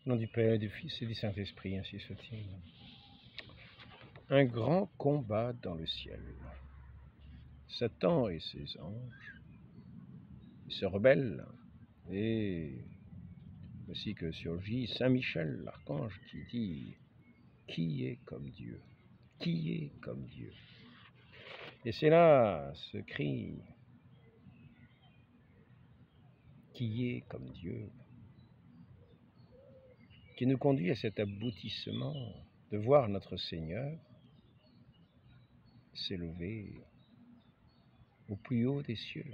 Au nom du Père, du Fils et du Saint-Esprit, ainsi soit-il. Un grand combat dans le ciel. Satan et ses anges se rebellent, et voici que surgit Saint Michel, l'archange, qui dit « Qui est comme Dieu? Qui est comme Dieu ?» Et c'est là ce cri « Qui est comme Dieu ?» qui nous conduit à cet aboutissement de voir notre Seigneur s'élever au plus haut des cieux,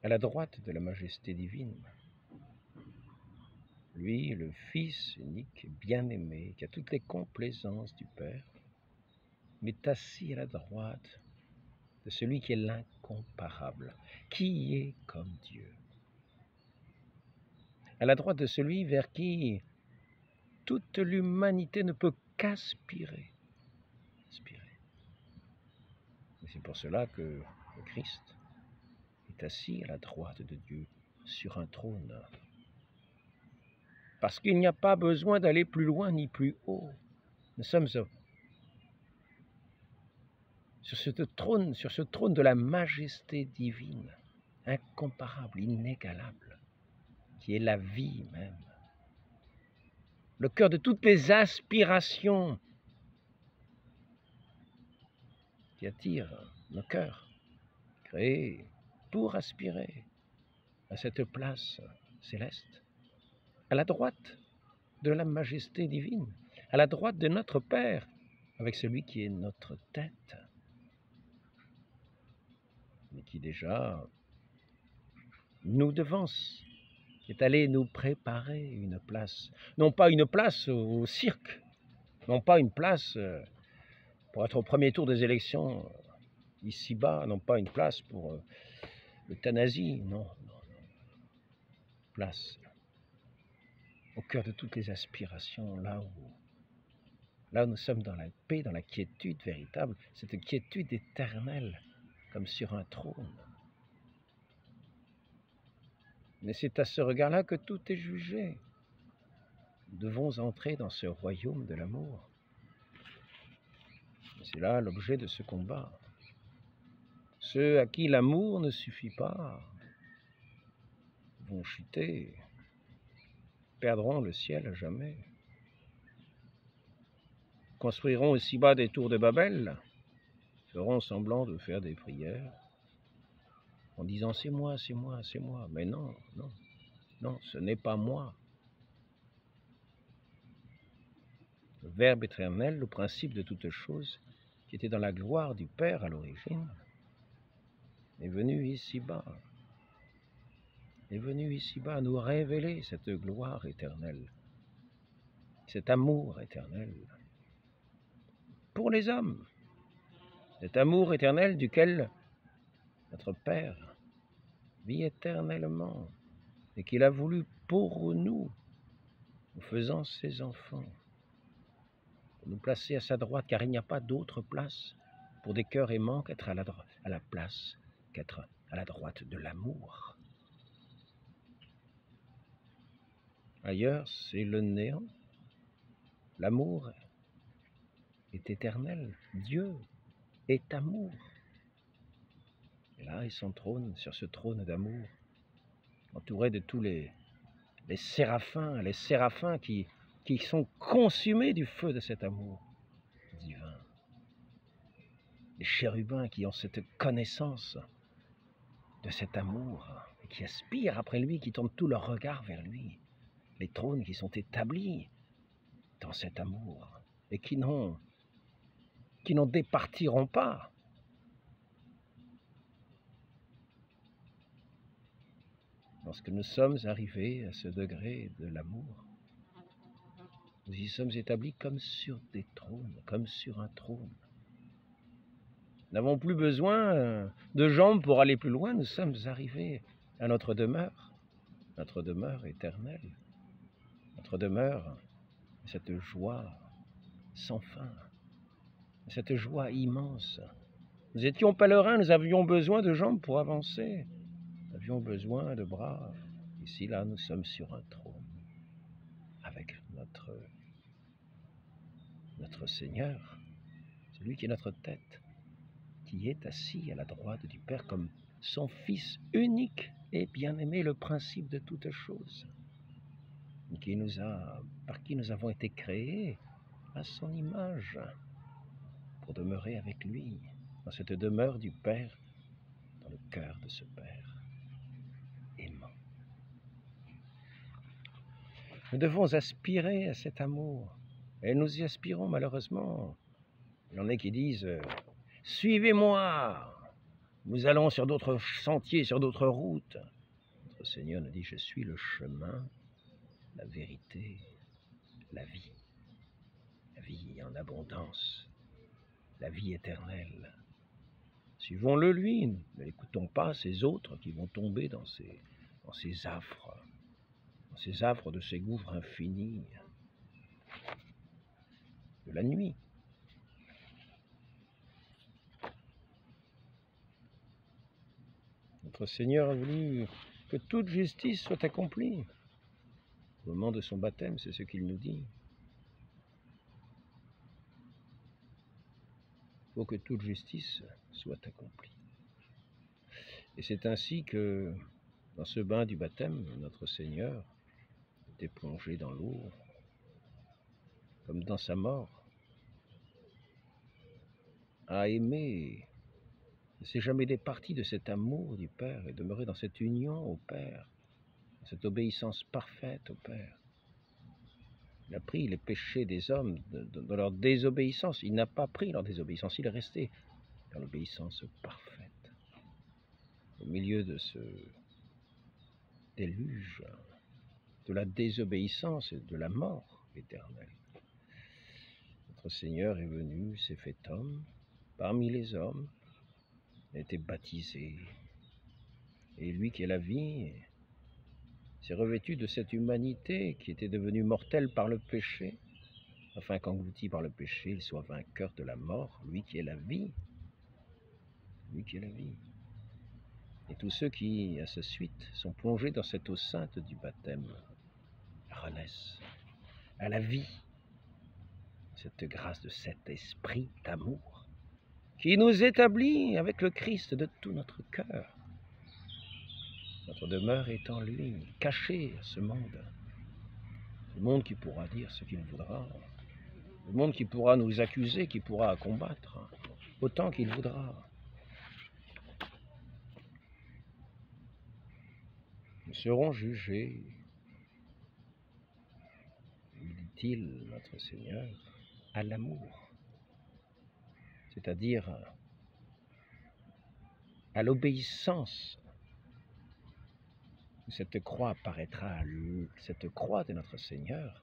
à la droite de la majesté divine. Lui, le Fils unique, bien-aimé, qui a toutes les complaisances du Père, mais assis à la droite de celui qui est l'incomparable, qui est comme Dieu. À la droite de celui vers qui toute l'humanité ne peut qu'aspirer. Et c'est pour cela que le Christ est assis à la droite de Dieu sur un trône. Parce qu'il n'y a pas besoin d'aller plus loin ni plus haut. Nous sommes sur ce trône de la majesté divine, incomparable, inégalable, qui est la vie même. Le cœur de toutes les aspirations qui attirent nos cœurs, créés pour aspirer à cette place céleste, à la droite de la majesté divine, à la droite de notre Père, avec celui qui est notre tête, mais qui déjà nous devance, qui est allé nous préparer une place. Non pas une place au cirque, non pas une place pour être au premier tour des élections ici-bas, non pas une place pour l'euthanasie, non. Place au cœur de toutes les aspirations, là où nous sommes dans la paix, dans la quiétude véritable, cette quiétude éternelle, comme sur un trône. Mais c'est à ce regard-là que tout est jugé. Nous devons entrer dans ce royaume de l'amour. C'est là l'objet de ce combat. Ceux à qui l'amour ne suffit pas vont chuter, perdront le ciel à jamais, construiront aussi bas des tours de Babel, feront semblant de faire des prières, en disant « c'est moi, c'est moi, c'est moi ». Mais non, non, non, ce n'est pas moi. Le Verbe éternel, le principe de toute chose, qui était dans la gloire du Père à l'origine, est venu ici-bas, nous révéler cette gloire éternelle, cet amour éternel pour les hommes, cet amour éternel duquel notre Père vit éternellement et qu'il a voulu pour nous, nous faisant ses enfants, pour nous placer à sa droite, car il n'y a pas d'autre place pour des cœurs aimants qu'être à la place, qu'être à la droite de l'amour. Ailleurs, c'est le néant. L'amour est éternel. Dieu est amour. Et là, il son trône, sur ce trône d'amour, entouré de tous les séraphins qui sont consumés du feu de cet amour divin. Les chérubins qui ont cette connaissance de cet amour, et qui aspirent après lui, qui tournent tout leur regard vers lui. Les trônes qui sont établis dans cet amour, et qui n'en départiront pas. Lorsque nous sommes arrivés à ce degré de l'amour, nous y sommes établis comme sur des trônes, comme sur un trône. Nous n'avons plus besoin de jambes pour aller plus loin, nous sommes arrivés à notre demeure éternelle, notre demeure, cette joie sans fin, cette joie immense. Nous étions pèlerins, nous avions besoin de jambes pour avancer, nous avions besoin de bras et Ici, là, nous sommes sur un trône avec notre Seigneur, celui qui est notre tête, qui est assis à la droite du Père comme son Fils unique et bien-aimé, le principe de toutes choses, par qui nous avons été créés à son image, pour demeurer avec lui, dans cette demeure du Père, dans le cœur de ce Père aimant. Nous devons aspirer à cet amour, et nous y aspirons malheureusement. Il y en a qui disent « Suivez-moi, nous allons sur d'autres sentiers, sur d'autres routes. » Notre Seigneur nous dit « Je suis le chemin, la vérité, la vie en abondance, la vie éternelle. Suivons-le lui, n'écoutons pas ces autres qui vont tomber dans ces affres de ces gouffres infinis de la nuit. » Notre Seigneur a voulu que toute justice soit accomplie. Au moment de son baptême, c'est ce qu'il nous dit. Il faut que toute justice soit accomplie. Et c'est ainsi que, dans ce bain du baptême, notre Seigneur était plongé dans l'eau, comme dans sa mort, a aimé, ne s'est jamais départi de cet amour du Père et demeuré dans cette union au Père, dans cette obéissance parfaite au Père. Il a pris les péchés des hommes dans leur désobéissance. Il n'a pas pris leur désobéissance, il est resté dans l'obéissance parfaite. Au milieu de ce déluge, de la désobéissance et de la mort éternelle, notre Seigneur est venu, s'est fait homme, parmi les hommes, a été baptisé. Et lui qui est la vie, s'est revêtu de cette humanité qui était devenue mortelle par le péché, afin qu'englouti par le péché, il soit vainqueur de la mort, lui qui est la vie. Lui qui est la vie. Et tous ceux qui, à sa suite, sont plongés dans cette eau sainte du baptême, renaissent à la vie, cette grâce de cet esprit d'amour qui nous établit avec le Christ de tout notre cœur. Notre demeure est en lui, cachée à ce monde qui pourra dire ce qu'il voudra, le monde qui pourra nous accuser, qui pourra combattre autant qu'il voudra. Nous serons jugés, dit-il, notre Seigneur, à l'amour, c'est-à-dire à l'obéissance. Cette croix apparaîtra, cette croix de notre Seigneur,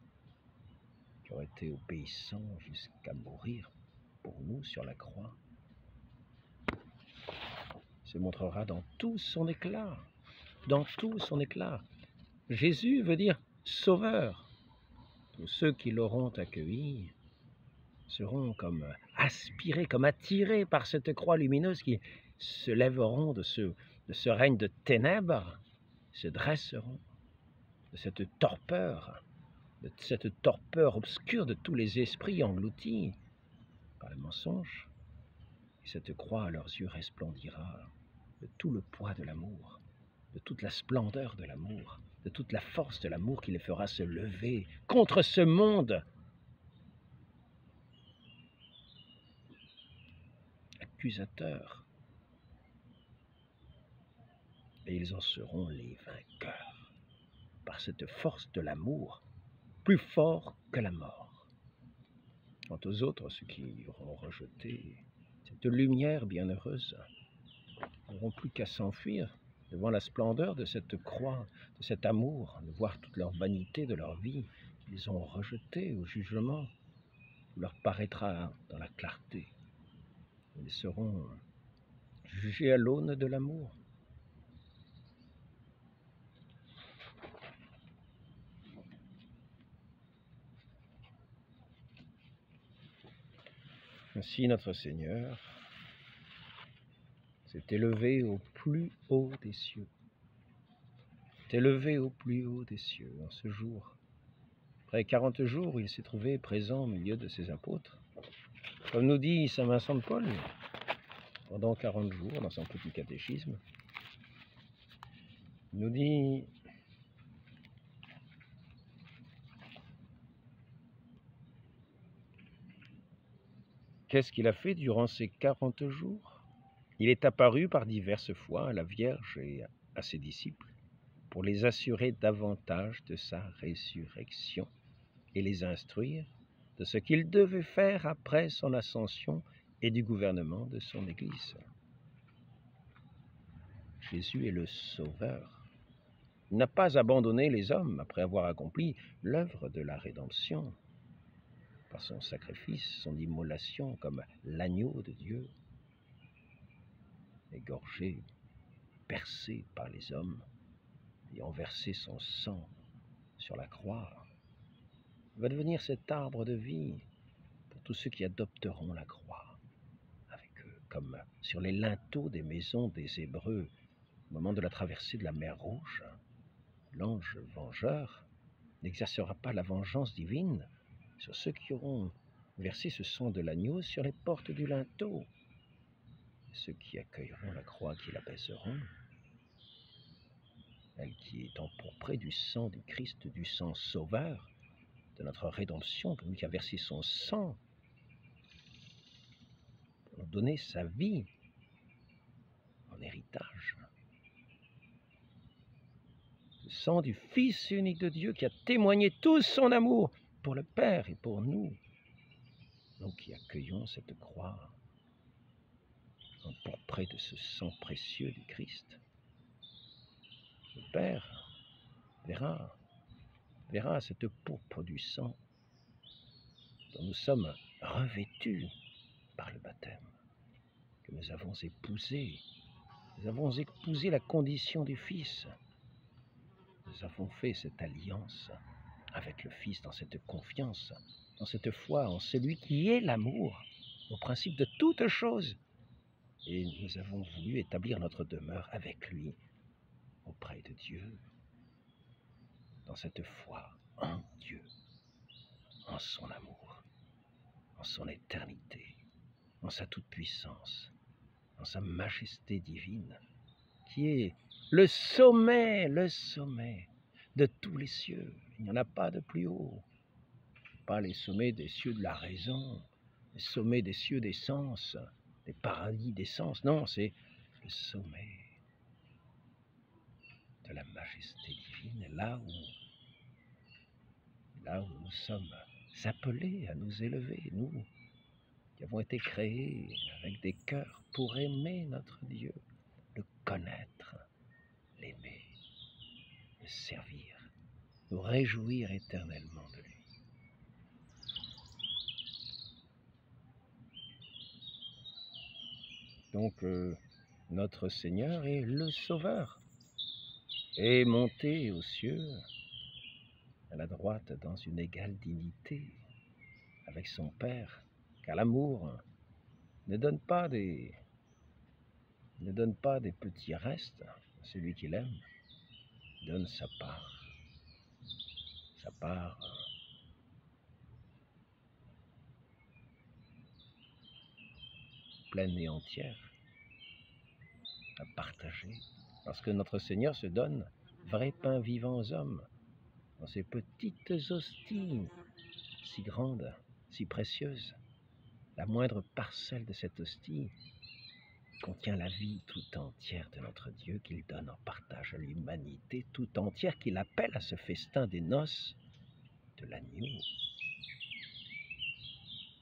qui aurait été obéissant jusqu'à mourir pour nous sur la croix, se montrera dans tout son éclat, dans tout son éclat. Jésus veut dire sauveur. Tous ceux qui l'auront accueilli seront comme aspirés, comme attirés par cette croix lumineuse qui se lèveront de ce règne de ténèbres, se dresseront de cette torpeur obscure de tous les esprits engloutis par le mensonge. Et cette croix à leurs yeux resplendira de tout le poids de l'amour, de toute la splendeur de l'amour, de toute la force de l'amour qui les fera se lever contre ce monde accusateur. Et ils en seront les vainqueurs, par cette force de l'amour, plus fort que la mort. Quant aux autres, ceux qui auront rejeté cette lumière bienheureuse, n'auront plus qu'à s'enfuir devant la splendeur de cette croix, de cet amour, de voir toute leur vanité de leur vie. Ils ont rejeté au jugement, où leur paraîtra dans la clarté. Ils seront jugés à l'aune de l'amour. Ainsi notre Seigneur s'est élevé au plus haut des cieux. est élevé au plus haut des cieux en ce jour. Après 40 jours, il s'est trouvé présent au milieu de ses apôtres. Comme nous dit saint Vincent de Paul, pendant 40 jours, dans son petit catéchisme, il nous dit qu'est-ce qu'il a fait durant ces 40 jours? Il est apparu par diverses fois à la Vierge et à ses disciples pour les assurer davantage de sa résurrection et les instruire de ce qu'ils devaient faire après son ascension et du gouvernement de son Église. Jésus est le Sauveur. Il n'a pas abandonné les hommes après avoir accompli l'œuvre de la rédemption par son sacrifice, son immolation comme l'agneau de Dieu, égorgé, percé par les hommes, ayant versé son sang sur la croix, va devenir cet arbre de vie pour tous ceux qui adopteront la croix avec eux, comme sur les linteaux des maisons des Hébreux au moment de la traversée de la mer Rouge. L'ange vengeur n'exercera pas la vengeance divine sur ceux qui auront versé ce sang de l'agneau sur les portes du linteau. Ceux qui accueilleront la croix, qui l'apaiseront, elle qui est empourprée du sang du Christ, du sang sauveur, de notre rédemption, lui qui a versé son sang pour nous donner sa vie en héritage. Le sang du Fils unique de Dieu qui a témoigné tout son amour pour le Père et pour nous qui accueillons cette croix empourprée de ce sang précieux du Christ. Le Père verra cette pourpre du sang dont nous sommes revêtus par le baptême, que nous avons épousé. Nous avons épousé la condition du Fils. Nous avons fait cette alliance avec le Fils dans cette confiance, dans cette foi en celui qui est l'amour, au principe de toute chose. Et nous avons voulu établir notre demeure avec lui, auprès de Dieu, dans cette foi en Dieu, en son amour, en son éternité, en sa toute-puissance, en sa majesté divine, qui est le sommet de tous les cieux. Il n'y en a pas de plus haut. Pas les sommets des cieux de la raison, les sommets des cieux des sens, des paradis des sens. Non, c'est le sommet de la majesté divine, là où nous sommes appelés à nous élever, nous qui avons été créés avec des cœurs pour aimer notre Dieu, le connaître, l'aimer, le servir, nous réjouir éternellement de lui. Donc, notre Seigneur est le Sauveur, est monté aux cieux, à la droite, dans une égale dignité avec son Père, car l'amour ne donne pas des petits restes à celui qu'il aime, il donne sa part pleine et entière à partager, parce que notre Seigneur se donne vrai pain vivant aux hommes, dans ces petites hosties si grandes, si précieuses. La moindre parcelle de cette hostie contient la vie tout entière de notre Dieu qu'il donne en partage à l'humanité tout entière, qu'il appelle à ce festin des noces de l'agneau,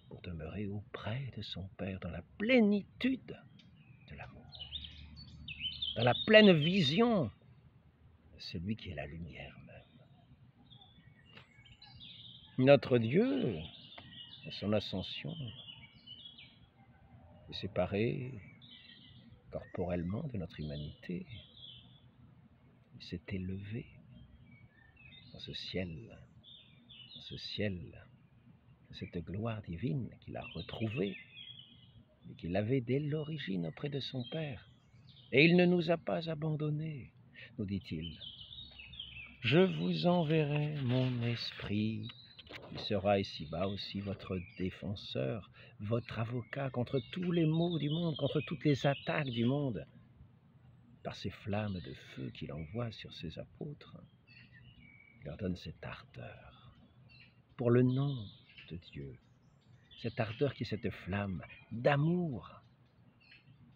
pour demeurer auprès de son Père dans la plénitude de l'amour, dans la pleine vision de celui qui est la lumière même. Notre Dieu, à son ascension, est séparé corporellement de notre humanité. Il s'est élevé dans ce ciel, de cette gloire divine qu'il a retrouvée et qu'il avait dès l'origine auprès de son Père. Et il ne nous a pas abandonnés, nous dit-il. Je vous enverrai mon esprit. Il sera ici-bas aussi votre défenseur, votre avocat contre tous les maux du monde, contre toutes les attaques du monde. Par ces flammes de feu qu'il envoie sur ses apôtres, il leur donne cette ardeur pour le nom de Dieu, cette ardeur qui est cette flamme d'amour.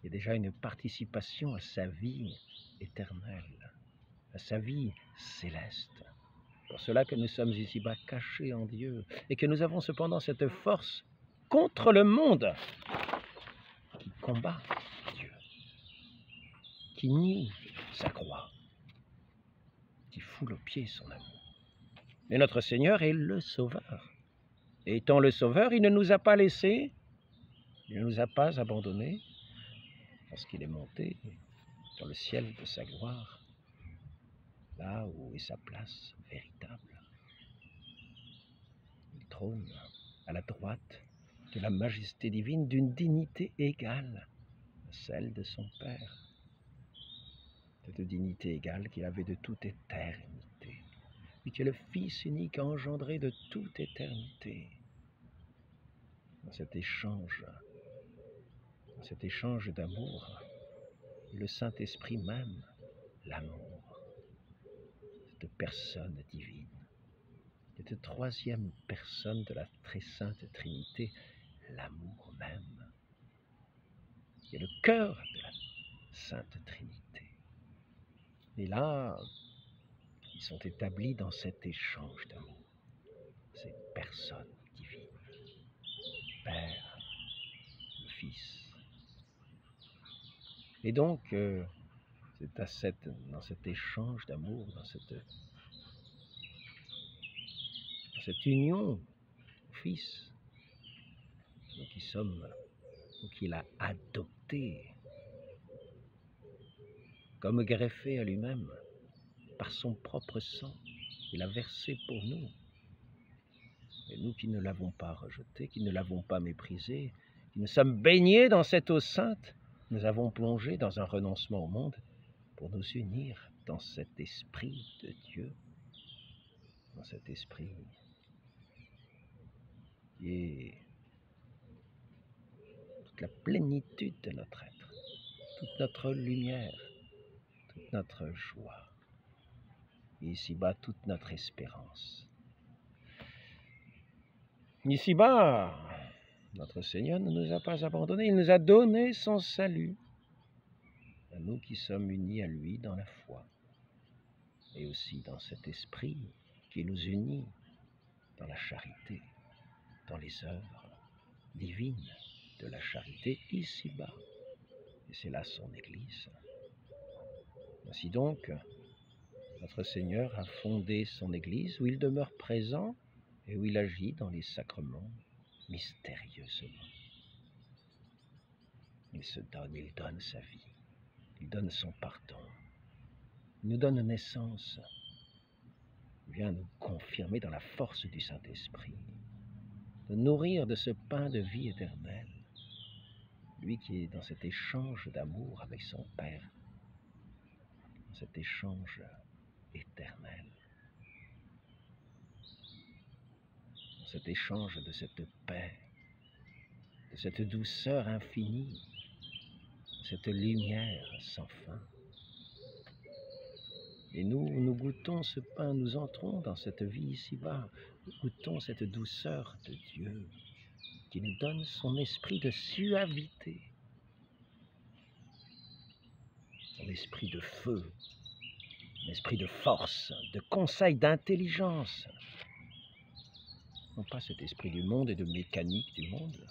Il y a déjà une participation à sa vie éternelle, à sa vie céleste. Pour cela que nous sommes ici-bas cachés en Dieu et que nous avons cependant cette force contre le monde qui combat Dieu, qui nie sa croix, qui foule aux pieds son amour. Mais notre Seigneur est le Sauveur. Et étant le Sauveur, il ne nous a pas laissés, il ne nous a pas abandonnés, parce qu'il est monté dans le ciel de sa gloire, là où est sa place véritable. Il trône à la droite de la majesté divine, d'une dignité égale à celle de son Père. Cette dignité égale qu'il avait de toute éternité, et qui est le Fils unique engendré de toute éternité. Dans cet échange d'amour, le Saint-Esprit même, l'amour, cette personne divine, cette troisième personne de la très sainte Trinité, l'amour même, qui est le cœur de la Sainte Trinité. Et là, ils sont établis dans cet échange d'amour, cette personne divine, le Père, le Fils. Et donc, c'est dans cet échange d'amour, dans cette union au Fils, nous qui sommes, nous qu'il a adoptés comme greffé à lui-même par son propre sang, il a versé pour nous. Et nous qui ne l'avons pas rejeté, qui ne l'avons pas méprisé, qui nous sommes baignés dans cette eau sainte, nous avons plongé dans un renoncement au monde pour nous unir dans cet esprit de Dieu, dans cet esprit qui est toute la plénitude de notre être, toute notre lumière, toute notre joie, et ici-bas toute notre espérance. Ici-bas, notre Seigneur ne nous a pas abandonnés, il nous a donné son salut, à nous qui sommes unis à lui dans la foi, et aussi dans cet esprit qui nous unit dans la charité, dans les œuvres divines de la charité ici-bas. Et c'est là son Église. Ainsi donc, notre Seigneur a fondé son Église où il demeure présent et où il agit dans les sacrements mystérieusement. Il se donne, il donne sa vie, il donne son pardon, il nous donne naissance, il vient nous confirmer dans la force du Saint-Esprit, de nourrir de ce pain de vie éternelle, lui qui est dans cet échange d'amour avec son Père, dans cet échange éternel, dans cet échange de cette paix, de cette douceur infinie, cette lumière sans fin. Et nous goûtons ce pain, nous entrons dans cette vie ici-bas, nous goûtons cette douceur de Dieu qui nous donne son esprit de suavité, son esprit de feu, un esprit de force, de conseil, d'intelligence. Non pas cet esprit du monde et de mécanique du monde,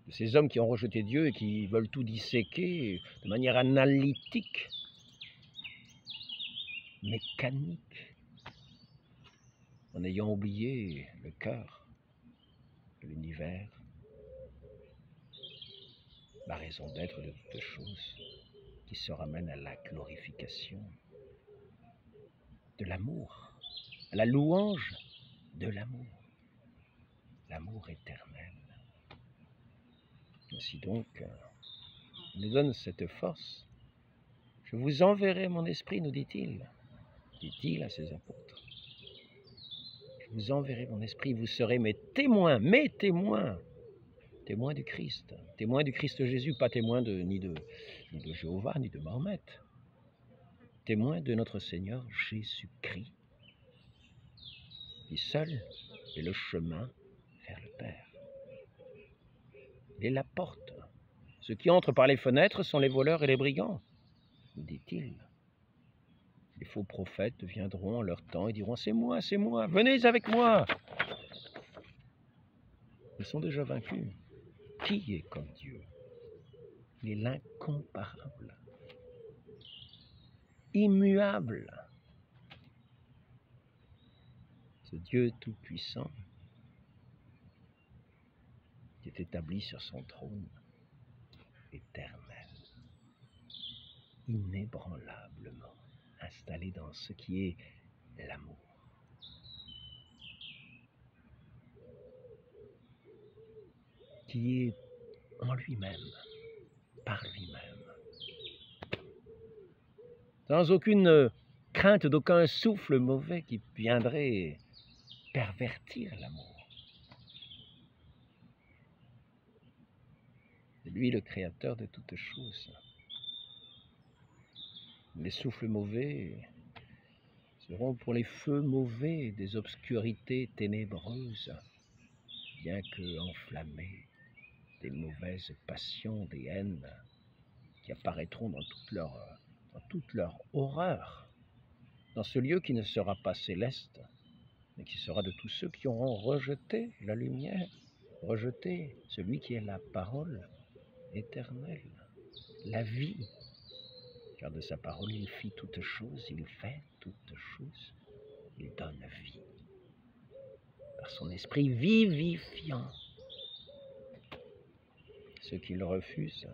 de ces hommes qui ont rejeté Dieu et qui veulent tout disséquer de manière analytique, mécanique, en ayant oublié le cœur, l'univers, la raison d'être de toutes choses, qui se ramène à la glorification de l'amour, à la louange de l'amour, l'amour éternel. Ainsi donc, il nous donne cette force. Je vous enverrai mon esprit, nous dit-il. dit-il à ses apôtres. Je vous enverrai mon esprit, vous serez mes témoins du Christ Jésus, pas témoins ni de Jéhovah, ni de Mahomet, témoins de notre Seigneur Jésus-Christ, qui seul est le chemin vers le Père. Il est la porte. Ceux qui entrent par les fenêtres sont les voleurs et les brigands, dit-il. Les faux prophètes viendront en leur temps et diront « C'est moi, venez avec moi !» Ils sont déjà vaincus. Qui est comme Dieu? Il est l'incomparable, immuable. Ce Dieu tout-puissant qui est établi sur son trône éternel, inébranlablement installé dans ce qui est l'amour. Qui est en lui-même, par lui-même, sans aucune crainte d'aucun souffle mauvais qui viendrait pervertir l'amour. C'est lui le créateur de toutes choses. Les souffles mauvais seront pour les feux mauvais des obscurités ténébreuses, bien que enflammés, des mauvaises passions, des haines qui apparaîtront dans toute leur horreur, dans ce lieu qui ne sera pas céleste, mais qui sera de tous ceux qui auront rejeté la lumière, rejeté celui qui est la parole éternelle, la vie, car de sa parole il fit toutes choses, il fait toutes choses, il donne vie, par son esprit vivifiant. Ceux qui le refusent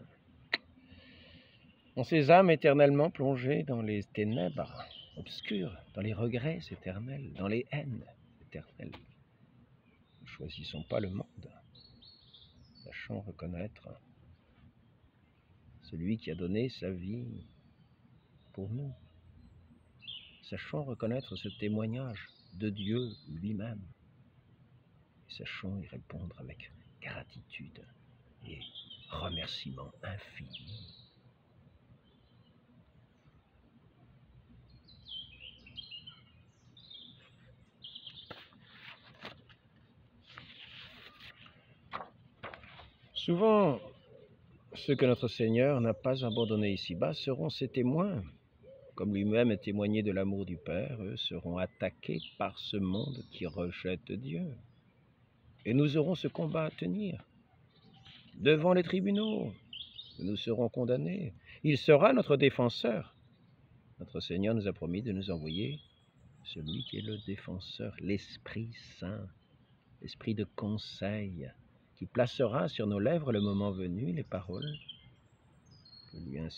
ont ces âmes éternellement plongées dans les ténèbres obscures, dans les regrets éternels, dans les haines éternelles. Nous ne choisissons pas le monde. Sachons reconnaître celui qui a donné sa vie pour nous. Sachons reconnaître ce témoignage de Dieu lui-même. Et sachons y répondre avec gratitude et remerciement infini. Souvent, ceux que notre Seigneur n'a pas abandonnés ici-bas seront ses témoins. Comme lui-même est témoigné de l'amour du Père, eux seront attaqués par ce monde qui rejette Dieu. Et nous aurons ce combat à tenir. Devant les tribunaux, nous serons condamnés. Il sera notre défenseur. Notre Seigneur nous a promis de nous envoyer celui qui est le défenseur, l'Esprit Saint, l'Esprit de conseil, qui placera sur nos lèvres le moment venu les paroles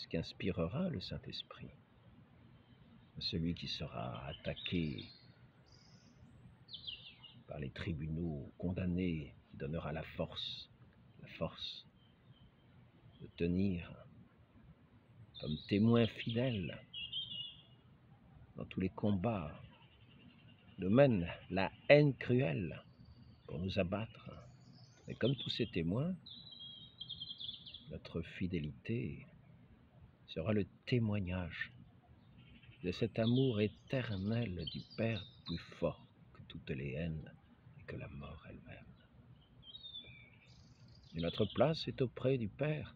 qu'inspirera le Saint-Esprit. Celui qui sera attaqué par les tribunaux, condamné, qui donnera la force de tenir comme témoin fidèle dans tous les combats, nous mène la haine cruelle pour nous abattre. Mais comme tous ces témoins, notre fidélité sera le témoignage de cet amour éternel du Père plus fort que toutes les haines et que la mort elle-même. Et notre place est auprès du Père,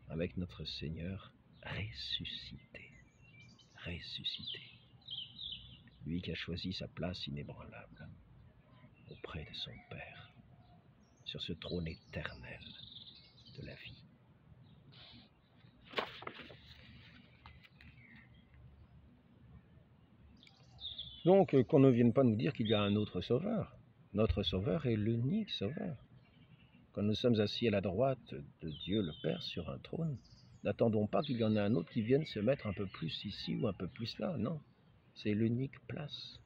avec notre Seigneur ressuscité, lui qui a choisi sa place inébranlable auprès de son Père, sur ce trône éternel de la vie. Donc, qu'on ne vienne pas nous dire qu'il y a un autre sauveur. Notre sauveur est l'unique sauveur. Quand nous sommes assis à la droite de Dieu le Père sur un trône, n'attendons pas qu'il y en ait un autre qui vienne se mettre un peu plus ici ou un peu plus là. Non, c'est l'unique place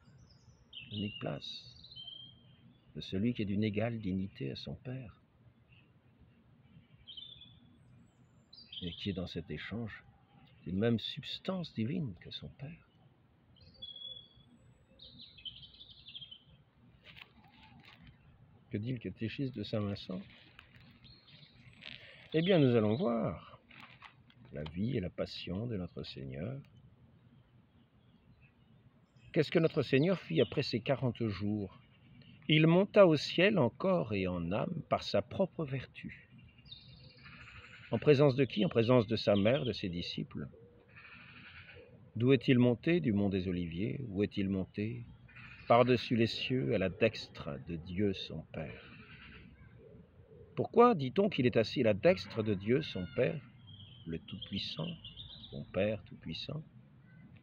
de celui qui est d'une égale dignité à son Père et qui est dans cet échange d'une même substance divine que son Père. Que dit le catéchisme de Saint-Vincent? Eh bien, nous allons voir la vie et la passion de notre Seigneur. Qu'est-ce que notre Seigneur fit après ces 40 jours? Il monta au ciel en corps et en âme par sa propre vertu. En présence de qui? En présence de sa mère, de ses disciples. D'où est-il monté? Du mont des Oliviers. Où est-il monté? Par-dessus les cieux, à la dextre de Dieu son Père. Pourquoi dit-on qu'il est assis à la dextre de Dieu son Père, le Tout-Puissant, son Père Tout-Puissant?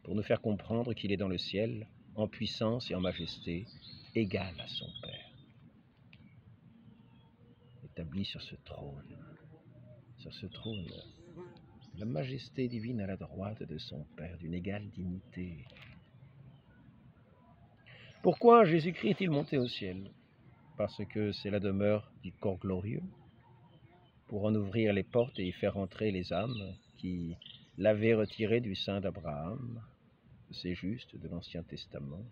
Pour nous faire comprendre qu'il est dans le ciel, en puissance et en majesté, égal à son Père. Établi sur ce trône, la majesté divine à la droite de son Père, d'une égale dignité. Pourquoi Jésus-Christ est-il monté au ciel? Parce que c'est la demeure du corps glorieux, pour en ouvrir les portes et y faire entrer les âmes qui l'avaient retiré du sein d'Abraham, de ces justes de l'Ancien Testament,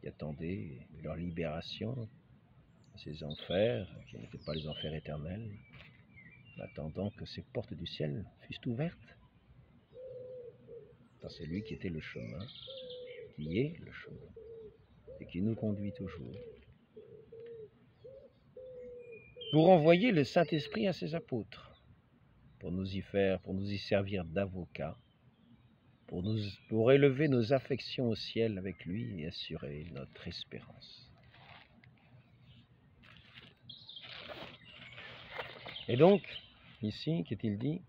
qui attendaient leur libération de ces enfers, qui n'étaient pas les enfers éternels, en attendant que ces portes du ciel fussent ouvertes. Car c'est lui qui était le chemin, qui est le chemin, et qui nous conduit toujours. Pour envoyer le Saint-Esprit à ses apôtres, pour nous y servir d'avocat, pour élever nos affections au ciel avec lui et assurer notre espérance. Et donc, ici, qu'est-il dit?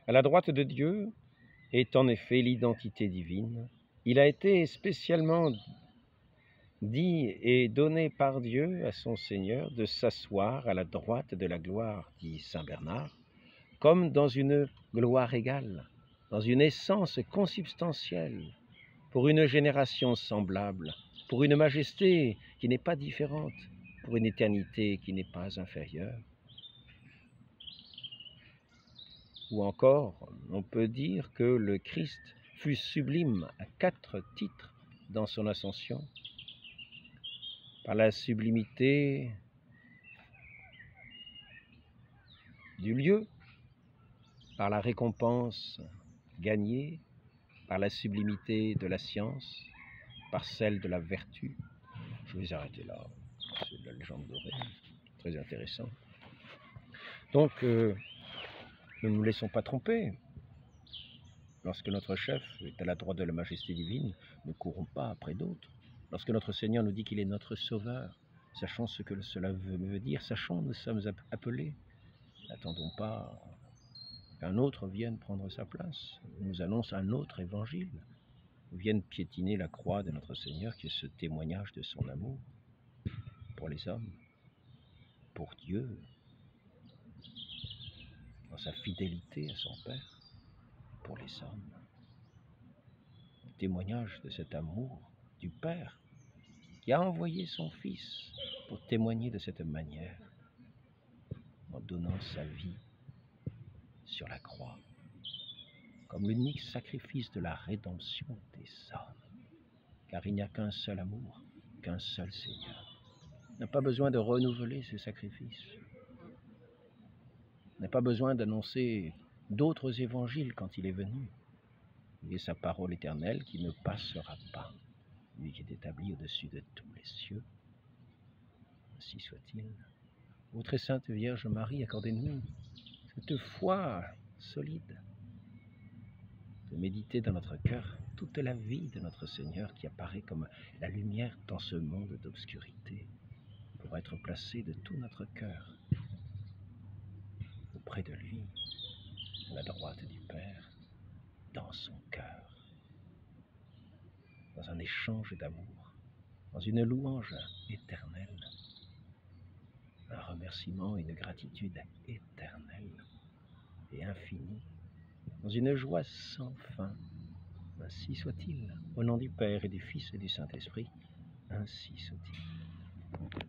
À la droite de Dieu est en effet l'identité divine. Il a été spécialement dit et donné par Dieu à son Seigneur de s'asseoir à la droite de la gloire, dit saint Bernard, comme dans une gloire égale, dans une essence consubstantielle, pour une génération semblable, pour une majesté qui n'est pas différente, pour une éternité qui n'est pas inférieure. Ou encore, on peut dire que le Christ fut sublime à 4 titres dans son ascension, par la sublimité du lieu, par la récompense gagnée, par la sublimité de la science, par celle de la vertu. Je vais arrêter là, c'est de la légende dorée, très intéressant. Donc, ne nous laissons pas tromper. Lorsque notre chef est à la droite de la majesté divine, ne courons pas après d'autres. Lorsque notre Seigneur nous dit qu'il est notre Sauveur, sachons ce que cela veut dire, sachons nous sommes appelés. N'attendons pas qu'un autre vienne prendre sa place, nous annonce un autre évangile, vienne piétiner la croix de notre Seigneur, qui est ce témoignage de son amour pour les hommes, pour Dieu, dans sa fidélité à son Père, pour les hommes. Un témoignage de cet amour du Père qui a envoyé son Fils pour témoigner de cette manière, en donnant sa vie sur la croix, comme l'unique sacrifice de la rédemption des hommes. Car il n'y a qu'un seul amour, qu'un seul Seigneur. Il n'a pas besoin de renouveler ses sacrifices. Il n'a pas besoin d'annoncer d'autres évangiles quand il est venu. Il est sa parole éternelle qui ne passera pas. Lui qui est établi au-dessus de tous les cieux. Ainsi soit-il. Ô très sainte Vierge Marie, accordez-nous cette foi solide de méditer dans notre cœur toute la vie de notre Seigneur qui apparaît comme la lumière dans ce monde d'obscurité, pour être placé de tout notre cœur auprès de lui, à la droite du Père, dans son cœur, dans un échange d'amour, dans une louange éternelle, un remerciement et une gratitude éternelle et infinie, dans une joie sans fin. Ainsi soit-il, au nom du Père et du Fils et du Saint-Esprit, ainsi soit-il.